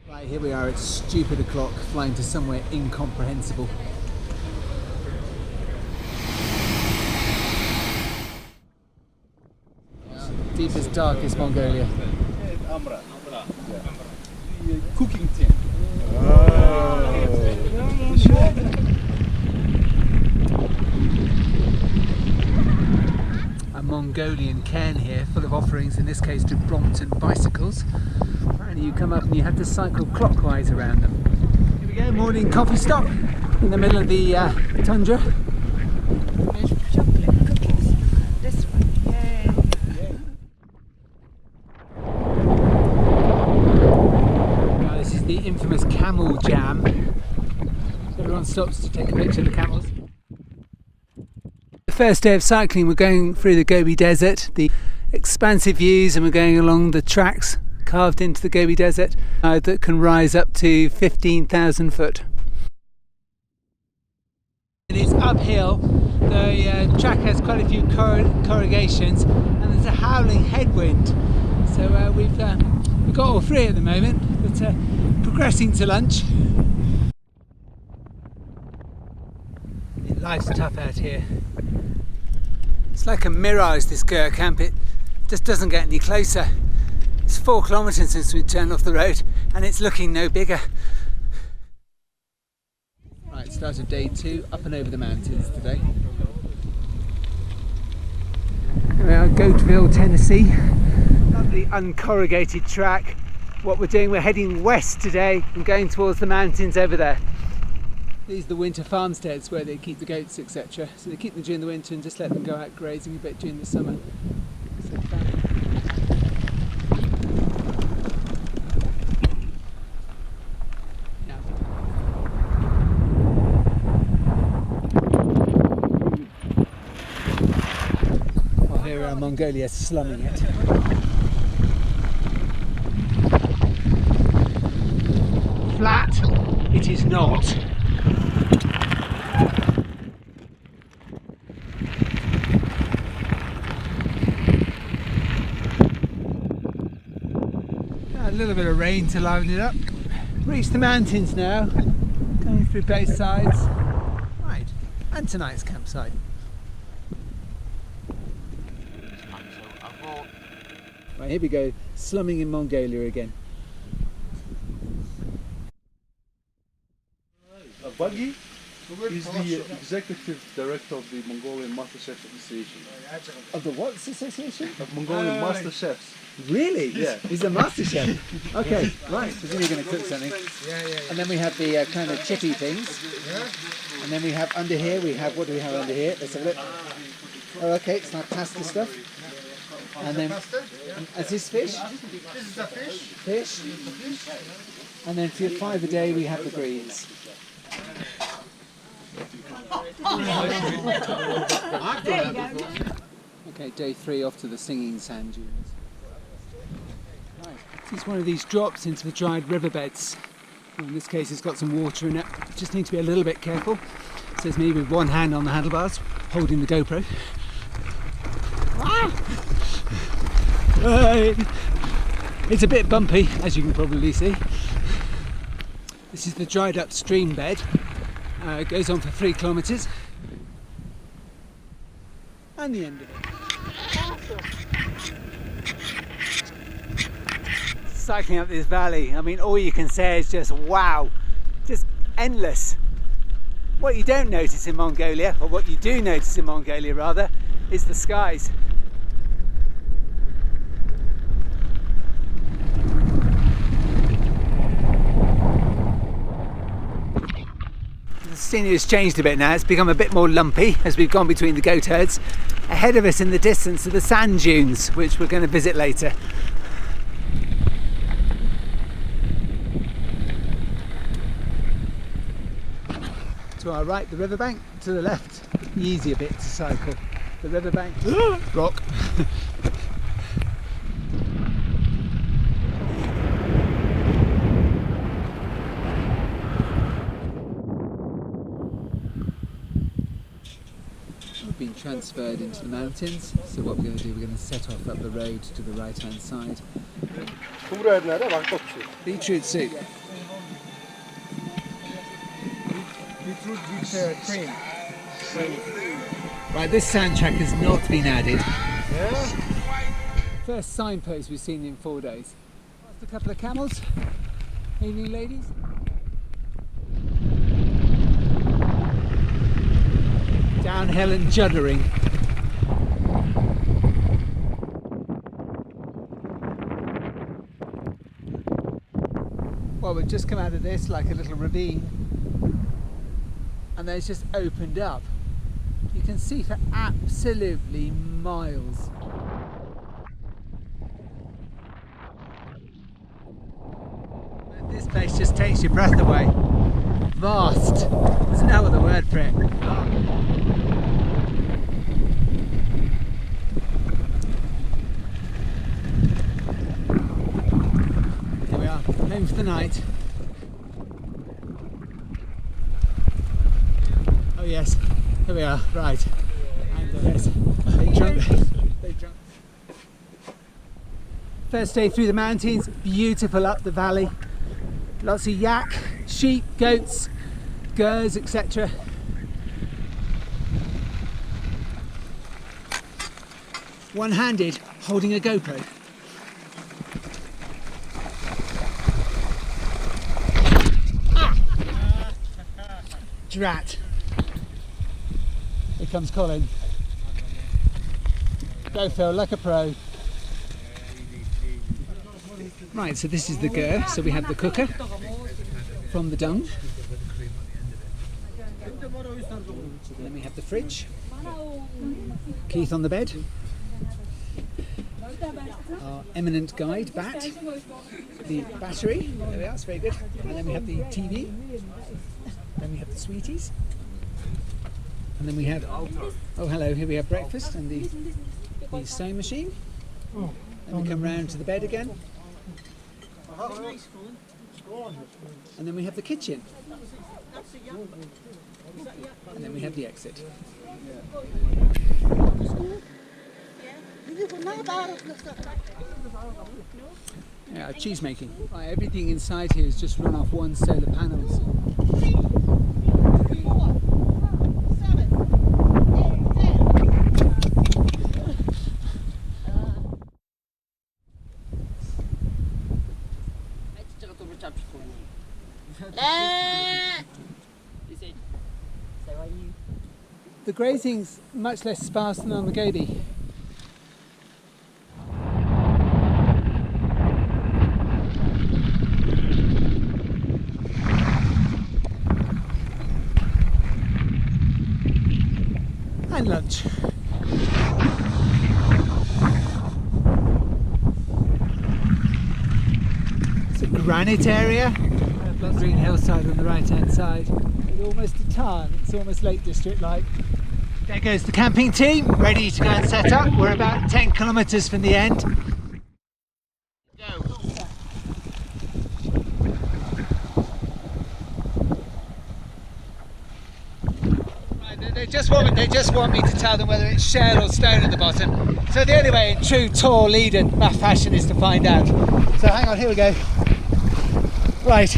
Right, here we are at stupid o'clock, flying to somewhere incomprehensible. Deepest, darkest Mongolia. Cooking tin. A Mongolian cairn here, full of offerings, in this case to Brompton bicycles. And you come up and you have to cycle clockwise around them. Here we go, morning coffee stop in the middle of the tundra. There's chocolate cookies. This one, yay. Now this is the infamous camel jam. Everyone stops to take a picture of the camels. The first day of cycling, we're going through the Gobi Desert, the expansive views, and we're going along the tracks carved into the Gobi Desert that can rise up to 15,000 foot. It is uphill. The track has quite a few corrugations and there's a howling headwind. So we've got all three at the moment, but progressing to lunch. Life's tough out here. It's like a mirage, this Gur camp. It just doesn't get any closer. It's 4 kilometres since we turned off the road and it's looking no bigger. Right, start of day 2, up and over the mountains today. Here we are, Goatville, Tennessee. Lovely uncorrugated track. What we're doing, we're heading west today and going towards the mountains over there. These are the winter farmsteads where they keep the goats, etc. So they keep them during the winter and just let them go out grazing a bit during the summer. So well, here we are, Mongolia slumming it. Flat, it is not. A little bit of rain to liven it up. Reached the mountains now, going through both sides. Right, and tonight's campsite. Right, here we go, slumming in Mongolia again. Buggy is the executive director of the Mongolian Master Chefs Association. Of the what association? Of Mongolian Master Chefs. Really? Yeah. He's a master chef. Okay, right. So then you're going to cook something. And then we have the kind of chippy things. And then we have under here, what do we have under here? Let's have a look. Oh, okay, it's like pasta stuff. And then, is this fish? This is the fish. Fish. And then for 5 a day, we have the greens. Okay, day 3 off to the singing sand dunes. Right, this is one of these drops into the dried riverbeds. Well, in this case, it's got some water in it. Just need to be a little bit careful. So it's me with one hand on the handlebars, holding the GoPro. It's a bit bumpy, as you can probably see. This is the dried up stream bed. It goes on for 3 kilometres. And the end of it. Cycling up this valley, I mean, all you can say is just wow, just endless. What you don't notice in Mongolia, or what you do notice in Mongolia rather, is the skies. The scenery has changed a bit now. It's become a bit more lumpy as we've gone between the goat herds. Ahead of us in the distance are the sand dunes, which we're going to visit later. To our right, the riverbank. To the left, the easier bit to cycle. The riverbank, rock. We've been transferred into the mountains. So what we're going to do, we're going to set off up the road to the right hand side. Beetroot soup. Beetroot with cream. Right, this soundtrack has not been added. Yeah. First signpost we've seen in 4 days. Past a couple of camels. Evening, ladies. Downhill and juddering. Well, we've just come out of this like a little ravine, and then it's just opened up. You can see for absolutely miles. This place just takes your breath away. Vast. There's no other word for it. Here we are, home for the night. Oh yes, here we are, right. And yes, they drunk. First day through the mountains, beautiful up the valley. Lots of yak, sheep, goats, gers, etc. One-handed, holding a GoPro. Ah! Drat. Here comes Colin. Go Phil, like a pro. Right, so this is the ger. So we have the cooker from the dung. And then we have the fridge. Keith on the bed. Our eminent guide, Bat. The battery. There we are, it's very good. And then we have the TV. Then we have the sweeties. And then we have, oh hello, here we have breakfast and the sewing machine. Then we come round to the bed again. And then we have the kitchen. And then we have the exit. Yeah, cheese making. Right, everything inside here is just run off one solar panels. The grazing's much less sparse than on the Gobi. And lunch. It's a granite area. Green hillside on the right hand side. It's almost a town, it's almost Lake District like. There goes the camping team, ready to go and set up. We're about 10 kilometres from the end. Go. Right, they just want me to tell them whether it's shell or stone at the bottom. So the only way in true tour leader fashion is to find out. So hang on, here we go. Right.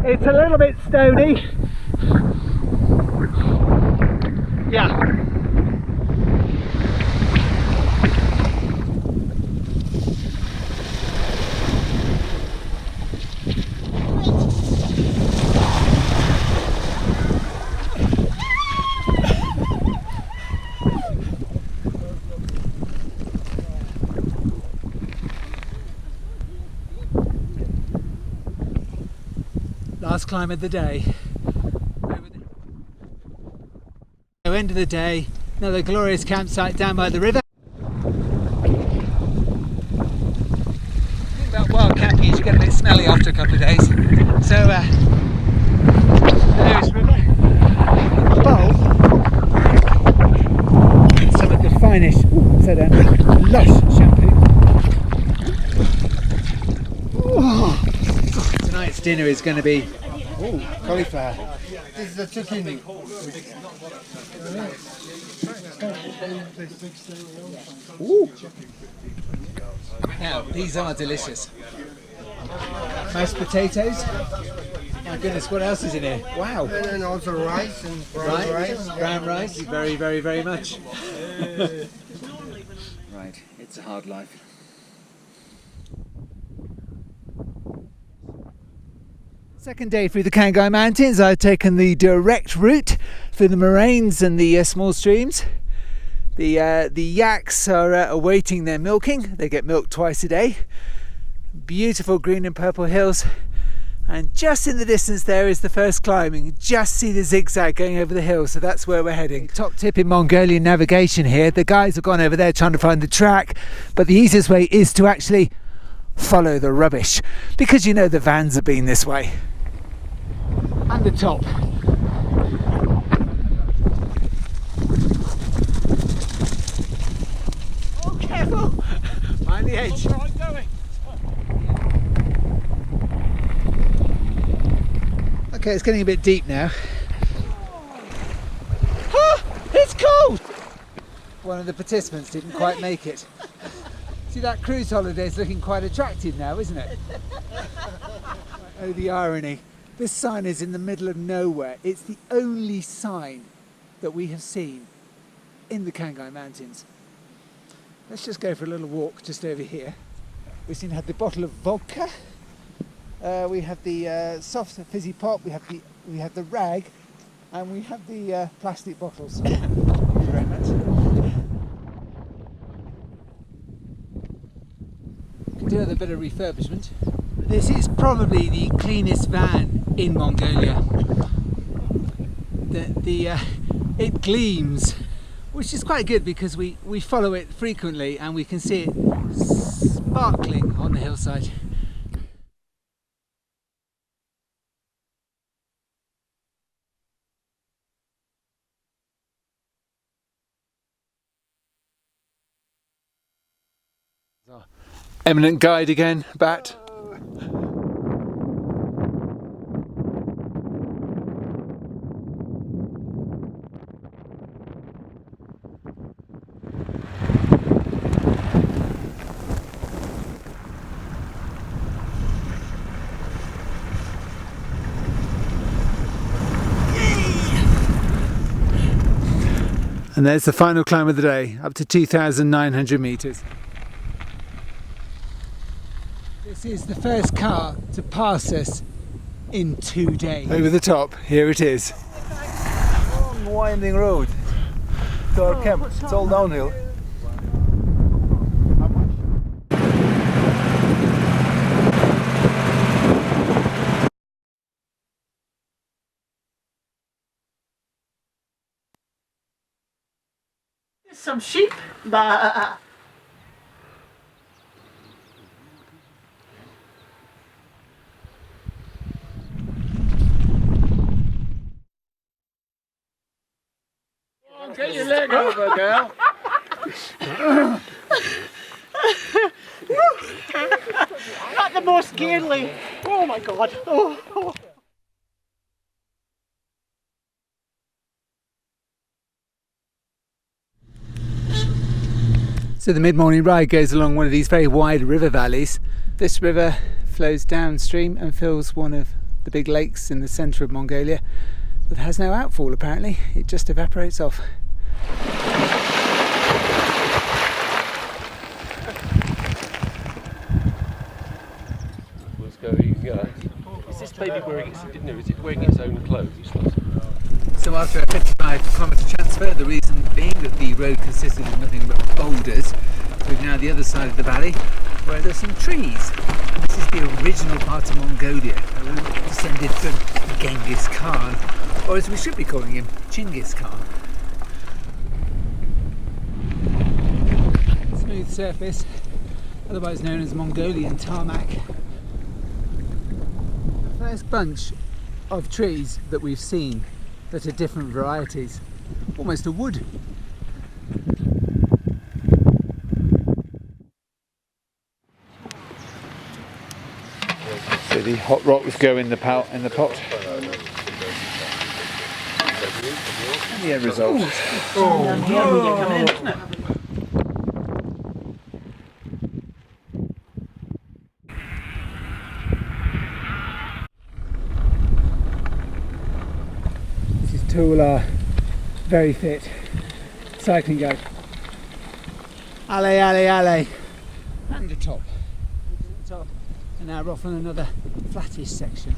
It's a little bit stony. Yeah. Last climb of the day. End of the day, another glorious campsite down by the river. The thing about wild camping is you get a bit smelly after a couple of days. So there's river, bowl, and some of the finest, lush shampoo. Oh, it's a nice dinner is going to be cauliflower. This is the zucchini. Ooh. Now, these are delicious. Mashed potatoes. My goodness, what else is in here? Wow. And also rice and brown rice. Brown rice, very, very, very much. Right, it's a hard life. Second day through the Kangai Mountains. I've taken the direct route through the moraines and the small streams. The yaks are awaiting their milking. They get milked twice a day. Beautiful green and purple hills, and just in the distance there is the first climbing. Just see the zigzag going over the hill, so that's where we're heading. Top tip in Mongolian navigation here: the guys have gone over there trying to find the track, but the easiest way is to actually follow the rubbish, because you know the vans have been this way. And the top. Oh, careful! Mind the edge. Okay, it's getting a bit deep now. Ah, it's cold! One of the participants didn't quite make it. See, that cruise holiday is looking quite attractive now, isn't it? Oh, the irony. This sign is in the middle of nowhere. It's the only sign that we have seen in the Kangai Mountains. Let's just go for a little walk just over here. We've seen had the bottle of vodka. We have the soft fizzy pop. We have the rag, and we have the plastic bottles. Thank you very much. Could do with a bit of refurbishment. This is probably the cleanest van in Mongolia. It gleams, which is quite good because we follow it frequently and we can see it sparkling on the hillside. Eminent guide again, Bat. And there's the final climb of the day, up to 2,900 metres. This is the first car to pass us in 2 days. Over the top, here it is. Long winding road to our camp. It's all downhill. Some sheep, but Get your leg over, girl. not the most gainly. Oh my god. Oh. So the mid-morning ride goes along one of these very wide river valleys. This river flows downstream and fills one of the big lakes in the centre of Mongolia, but has no outfall apparently. It just evaporates off. Let's go. Is this baby wearing is it wearing its own clothes? So after a 55-kilometre transfer, the reason being that the road consisted of nothing but boulders, we're now the other side of the valley where there's some trees. And this is the original part of Mongolia, descended from Genghis Khan, or as we should be calling him, Chinggis Khan. Smooth surface, otherwise known as Mongolian tarmac. The first bunch of trees that we've seen that are different varieties, almost a wood. So the hot rocks go in the pot. And the end result. This is Tula, very fit cycling guide. Allez, allez, allez. And the top. And now we're off on another flattish section.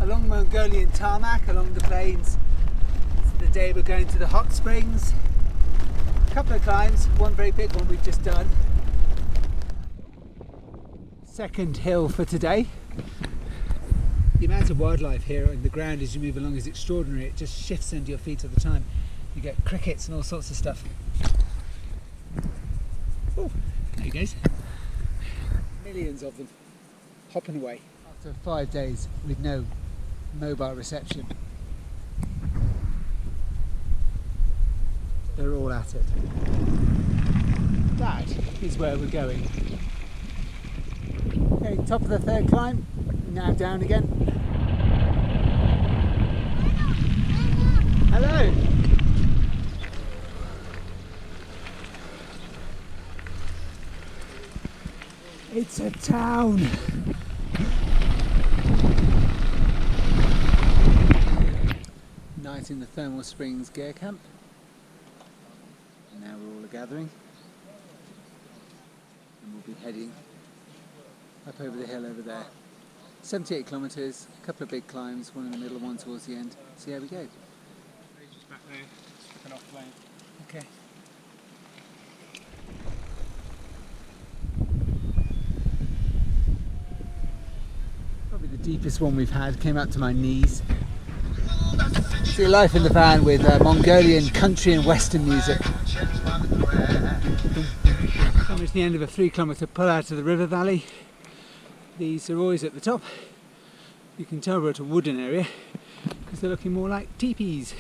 Along Mongolian tarmac, along the plains. Today we're going to the hot springs. A couple of climbs, one very big one we've just done. Second hill for today. The amount of wildlife here on the ground as you move along is extraordinary. It just shifts under your feet all the time. You get crickets and all sorts of stuff. Oh, there he goes. Millions of them hopping away after 5 days with no mobile reception. They're all at it. That is where we're going. Okay, top of the third climb, now down again. Hello! It's a town! Night in the Thermal Springs gear camp. And now we're all gathering. And we'll be heading up over the hill over there. 78 kilometres, a couple of big climbs, one in the middle, one towards the end. See how we go. Just back there, stepping off lane. Okay. Probably the deepest one we've had, came up to my knees. See life in the van with Mongolian country and western music. Coming to the end of a 3-kilometre pull out of the river valley. These are always at the top. You can tell we're at a wooden area because they're looking more like teepees.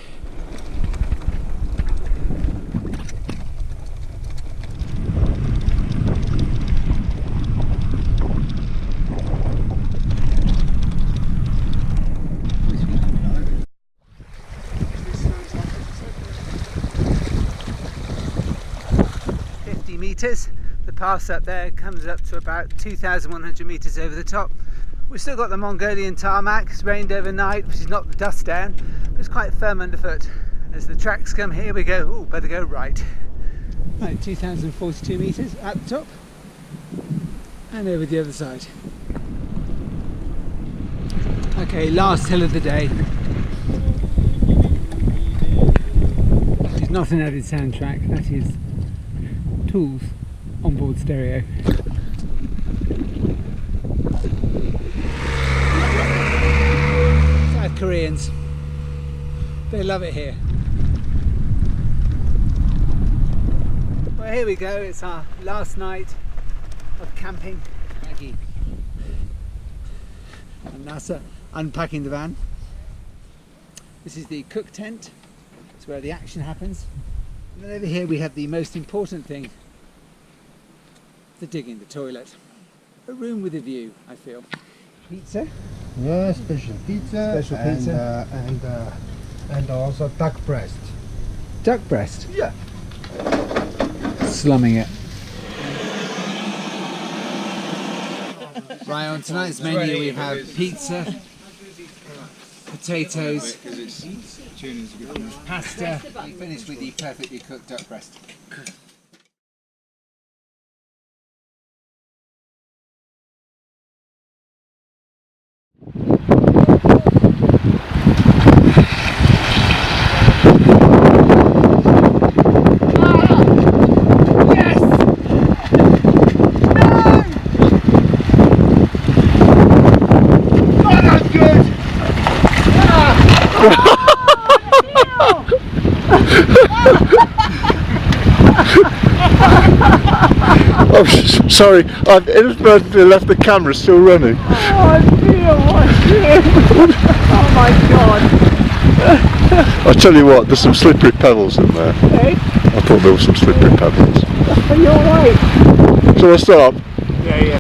The pass up there comes up to about 2,100 metres over the top. We've still got the Mongolian tarmac. It's rained overnight, which is knocked the dust down, but it's quite firm underfoot. As the tracks come here, we go, oh, better go right. Right, 2,042 metres at the top and over the other side. Okay, last hill of the day. That is not an added soundtrack, that is Tools onboard stereo. South Koreans, they love it here. Well, here we go, it's our last night of camping. Maggie and NASA unpacking the van. This is the cook tent, it's where the action happens. And then over here we have the most important thing, the digging, the toilet. A room with a view, I feel. Pizza? Yeah, special pizza. Special pizza. And also duck breast. Duck breast? Yeah. Slumming it. Right, on tonight's menu we have pizza, potatoes, pasta, and finish with the perfectly cooked duck breast. I'm sorry, I've inadvertently left the camera still running. Oh, I feel oh my god. I'll tell you what, there's some slippery pebbles in there. Hey? I thought there were some slippery pebbles. Are you alright? Shall I stop? Yeah, yeah.